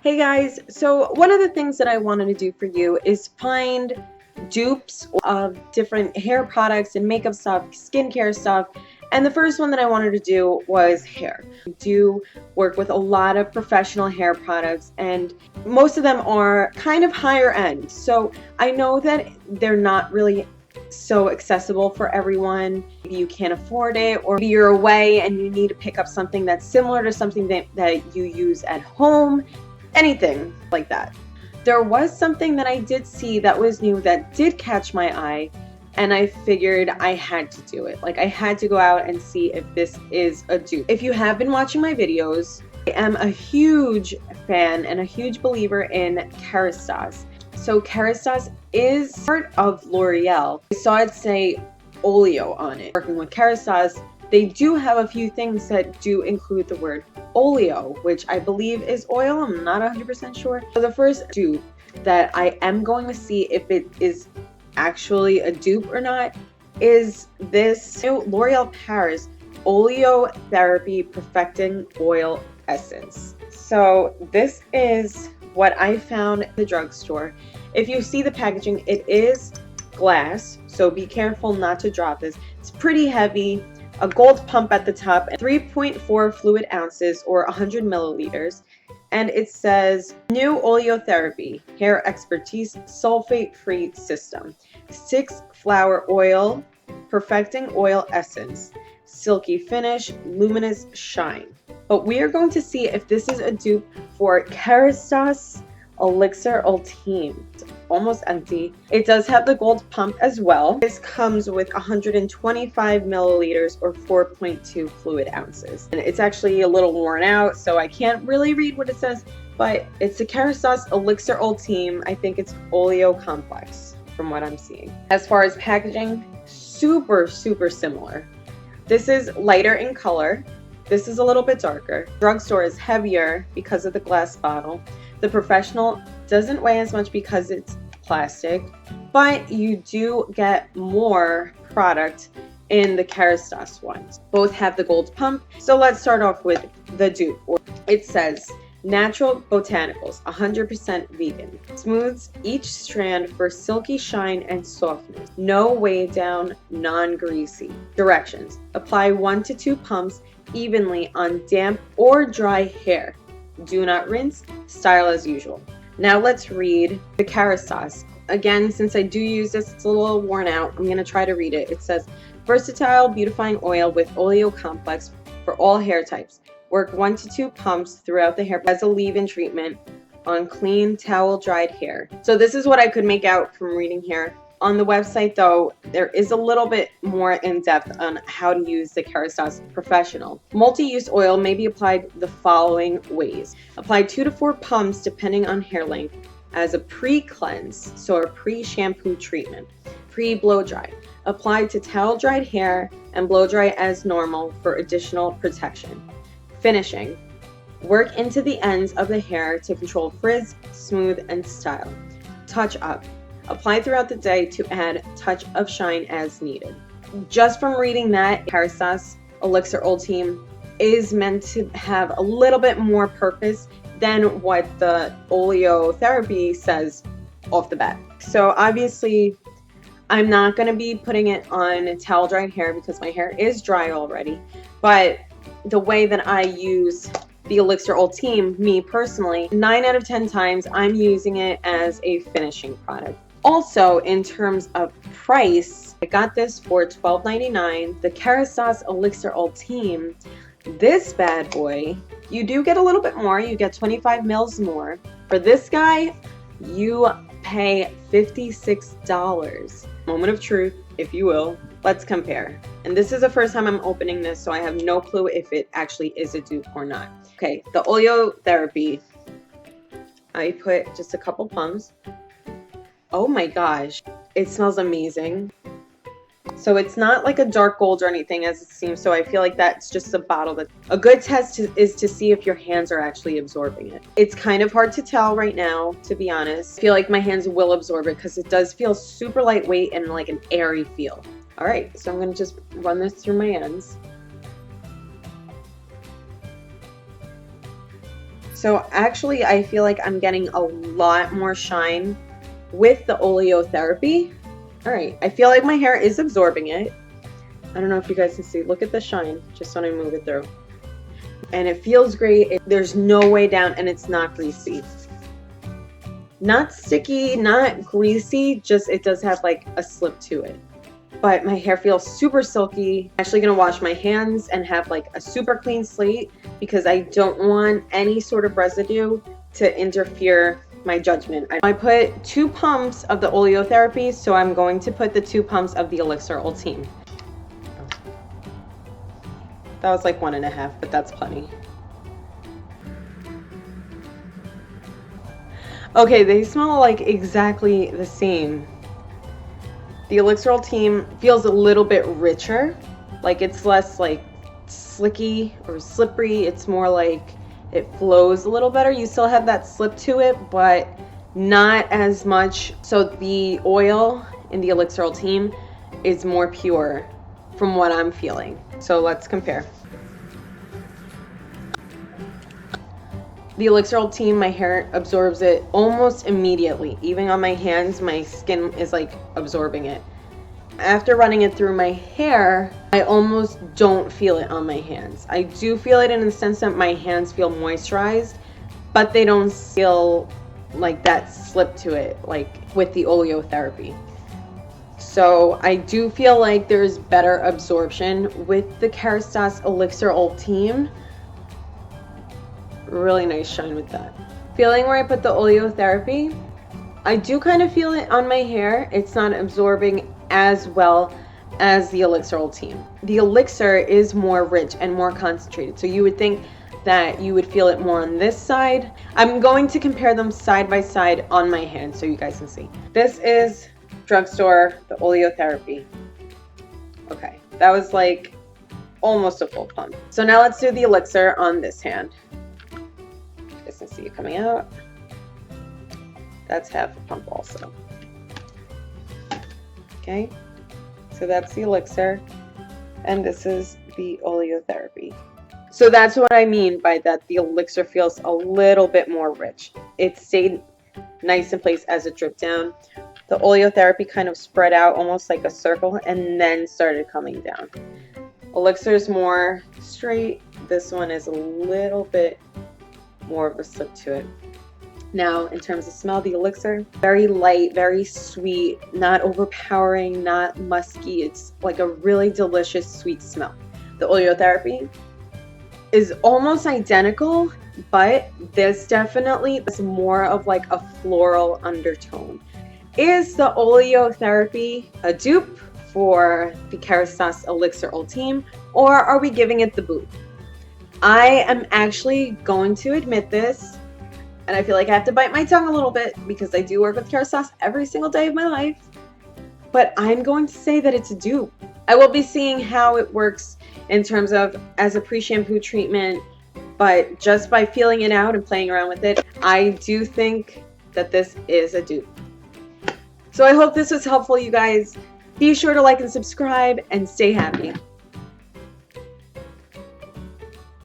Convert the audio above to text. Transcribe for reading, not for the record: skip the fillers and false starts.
Hey guys, so one of the things that I wanted to do for you is find dupes of different hair products and makeup stuff, skincare stuff, and the first one that I wanted to do was hair. I do work with a lot of professional hair products and most of them are kind of higher end. So I know that they're not really so accessible for everyone. Maybe you can't afford it, or maybe you're away and you need to pick up something that's similar to something that you use at home. Anything like that. There was something that I did see that was new that did catch my eye, and I figured I had to do it. Like, I had to go out and see if this is a dupe. If you have been watching my videos, I am a huge fan and a huge believer in Kerastase. So Kerastase is part of L'Oreal. I saw it say Oleo on it. Working with Kerastase, they do have a few things that do include the word oleo, which I believe is oil. I'm not 100% sure. So the first dupe that I am going to see if it is actually a dupe or not is this new L'Oreal Paris Oleo Therapy Perfecting Oil Essence. So this is what I found in the drugstore. If you see the packaging, it is glass, so be careful not to drop this. It's pretty heavy. A gold pump at the top, 3.4 fluid ounces or 100 milliliters, and it says new Oleo Therapy hair expertise sulfate-free system, 6 flower oil, perfecting oil essence, silky finish, luminous shine. But we are going to see if this is a dupe for Kerastase Elixir Ultime. It's almost empty. It does have the gold pump as well. This comes with 125 milliliters or 4.2 fluid ounces. And it's actually a little worn out, so I can't really read what it says, but it's the Kerastase Elixir Ultime. I think it's Oleo Complex from what I'm seeing. As far as packaging, super similar. This is lighter in color. This is a little bit darker. Drugstore is heavier because of the glass bottle. The professional doesn't weigh as much because it's plastic, but you do get more product in the Kerastase ones. Both have the gold pump. So let's start off with the dupe. It says natural botanicals, 100% vegan. Smooths each strand for silky shine and softness. No weigh down, non-greasy. Directions: apply 1 to 2 pumps evenly on damp or dry hair. Do not rinse. Style as usual. Now let's read the Kerastase. Again, since I do use this, it's a little worn out. I'm going to try to read it. It says, versatile beautifying oil with Oleo Complex for all hair types. Work 1 to 2 pumps throughout the hair as a leave-in treatment on clean towel-dried hair. So this is what I could make out from reading here. On the website, though, there is a little bit more in depth on how to use the Kerastase Professional. Multi-use oil may be applied the following ways. Apply 2 to 4 pumps depending on hair length as a pre-cleanse, so a pre-shampoo treatment. Pre-blow dry. Apply to towel-dried hair and blow dry as normal for additional protection. Finishing. Work into the ends of the hair to control frizz, smooth, and style. Touch up. Apply throughout the day to add touch of shine as needed. Just from reading that, Kerastase Elixir Ultime is meant to have a little bit more purpose than what the Oleo Therapy says off the bat. So obviously, I'm not going to be putting it on towel dried hair because my hair is dry already. But the way that I use the Elixir Ultime, me personally, 9 out of 10 times I'm using it as a finishing product. Also, in terms of price, I got this for $12.99. The Kerastase Elixir Ultime, this bad boy, you do get a little bit more. You get 25 mils more. For this guy, you pay $56. Moment of truth, if you will. Let's compare. And this is the first time I'm opening this, so I have no clue if it actually is a dupe or not. Okay, the Oleo Therapy. I put just a couple pumps. Oh my gosh, it smells amazing. So it's not like a dark gold or anything as it seems, so I feel like that's just a bottle that a good test is to see if your hands are actually absorbing it. It's kind of hard to tell right now, to be honest. I feel like my hands will absorb it because it does feel super lightweight and like an airy feel. All right, so I'm going to just run this through my hands. So actually, I feel like I'm getting a lot more shine with the Oleo Therapy. All right, I feel like my hair is absorbing it. I don't know if you guys can see. Look at the shine just when I move it through. And it feels great. There's no way down, and it's not greasy. Not sticky, not greasy, just it does have like a slip to it. But my hair feels super silky. I'm actually gonna wash my hands and have like a super clean slate because I don't want any sort of residue to interfere my judgment. I put 2 pumps of the Oleo Therapy, so I'm going to put the 2 pumps of the Elixir Ultime. That was like 1.5, but that's plenty. Okay, they smell like exactly the same. The Elixir Ultime feels a little bit richer. Like it's less like slicky or slippery. It's more like it flows a little better. You still have that slip to it, but not as much. So the oil in the Elixir Ultime is more pure from what I'm feeling. So let's compare. The Elixir Ultime, my hair absorbs it almost immediately. Even on my hands, my skin is like absorbing it. After running it through my hair, I almost don't feel it on my hands. I do feel it in the sense that my hands feel moisturized, but they don't feel like that slip to it, like with the Oleo Therapy. So I do feel like there's better absorption with the Kerastase Elixir Ultime. Really nice shine with that. Feeling where I put the Oleo Therapy, I do kind of feel it on my hair. It's not absorbing as well as the Elixir Ultime. The Elixir is more rich and more concentrated, so you would think that you would feel it more on this side. I'm going to compare them side by side on my hand so you guys can see. This is drugstore, the Oleo Therapy. Okay, that was like almost a full pump. So now let's do the Elixir on this hand. You can see it coming out. That's half a pump also. Okay, so that's the Elixir, and this is the Oleo Therapy. So that's what I mean by that. The Elixir feels a little bit more rich. It stayed nice in place as it dripped down. The Oleo Therapy kind of spread out almost like a circle and then started coming down. Elixir is more straight. This one is a little bit more of a slip to it. Now, in terms of smell, the Elixir, very light, very sweet, not overpowering, not musky. It's like a really delicious sweet smell. The Oleo Therapy is almost identical, but there's definitely more of like a floral undertone. Is the Oleo Therapy a dupe for the Kerastase Elixir Ultime, or are we giving it the boot? I am actually going to admit this, and I feel like I have to bite my tongue a little bit because I do work with Kerastase every single day of my life, but I'm going to say that it's a dupe. I will be seeing how it works in terms of as a pre-shampoo treatment, but just by feeling it out and playing around with it, I do think that this is a dupe. So I hope this was helpful, you guys. Be sure to like and subscribe and stay happy.